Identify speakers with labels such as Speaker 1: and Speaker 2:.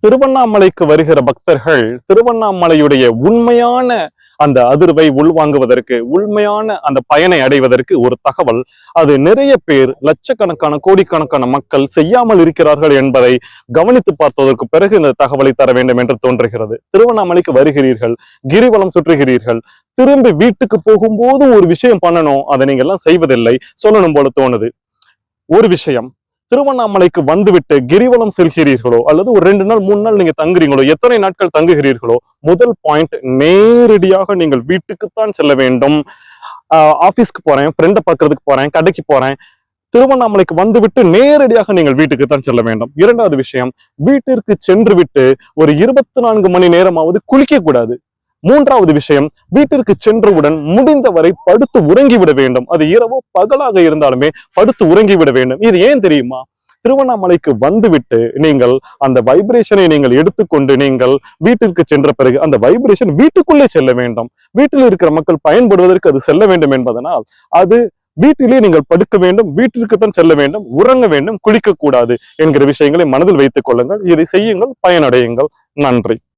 Speaker 1: திருவண்ணாமலைக்கு வருகிற பக்தர்கள் திருவண்ணாமலையுடைய உண்மையான அந்த அதிர்வை உள்வாங்குவதற்கு, உண்மையான அந்த பயனை அடைவதற்கு ஒரு தகவல், அது நிறைய பேர், லட்சக்கணக்கான கோடிக்கணக்கான மக்கள் செய்யாமல் இருக்கிறார்கள் என்பதை கவனித்து பார்த்ததற்கு பிறகு இந்த தகவலை தர வேண்டும் என்று தோன்றுகிறது. திருவண்ணாமலைக்கு வருகிறீர்கள், கிரிவலம் சுற்றுகிறீர்கள், திரும்பி வீட்டுக்கு போகும்போது ஒரு விஷயம் பண்ணணும், அதை நீங்க எல்லாம் செய்வதில்லை, சொல்லணும் போல தோணுது. ஒரு விஷயம், திருவண்ணாமலைக்கு வந்துவிட்டு கிரிவலம் செல்கிறீர்களோ அல்லது ஒரு 2 நாள் 3 நாள் நீங்க தங்குறீங்களோ, எத்தனை நாட்கள் தங்குகிறீர்களோ, முதல் பாயிண்ட், நேரடியாக நீங்கள் வீட்டுக்குத்தான் செல்ல வேண்டும். ஆபீஸ்க்கு போறேன், ஃப்ரெண்டை பார்க்கறதுக்கு போறேன், கடைக்கு போறேன், திருவண்ணாமலைக்கு வந்துவிட்டு நேரடியாக நீங்கள் வீட்டுக்கு தான் செல்ல வேண்டும். 2வது விஷயம், வீட்டிற்கு சென்று விட்டு ஒரு 24 மணி நேரமாவது குளிக்க கூடாது. 3வது விஷயம், வீட்டிற்கு சென்றவுடன் முடிந்தவரை படுத்து உறங்கிவிட வேண்டும். அது இரவோ பகலாக இருந்தாலுமே படுத்து உறங்கிவிட வேண்டும். இது ஏன் தெரியுமா? திருவண்ணாமலைக்கு வந்துவிட்டு நீங்கள் அந்த வைப்ரேஷனை நீங்கள் எடுத்துக்கொண்டு நீங்கள் வீட்டிற்கு சென்ற பிறகு அந்த வைப்ரேஷன் வீட்டுக்குள்ளே செல்ல வேண்டும். வீட்டில் இருக்கிற மக்கள் பயன்படுவதற்கு அது செல்ல வேண்டும் என்பதனால் அது வீட்டிலே நீங்கள் படுக்க வேண்டும், வீட்டிற்குத்தான் செல்ல வேண்டும், உறங்க வேண்டும், குளிக்க கூடாது என்கிற விஷயங்களை மனதில் வைத்துக் கொள்ளுங்கள். இதை செய்யுங்கள், பயனடையுங்கள். நன்றி.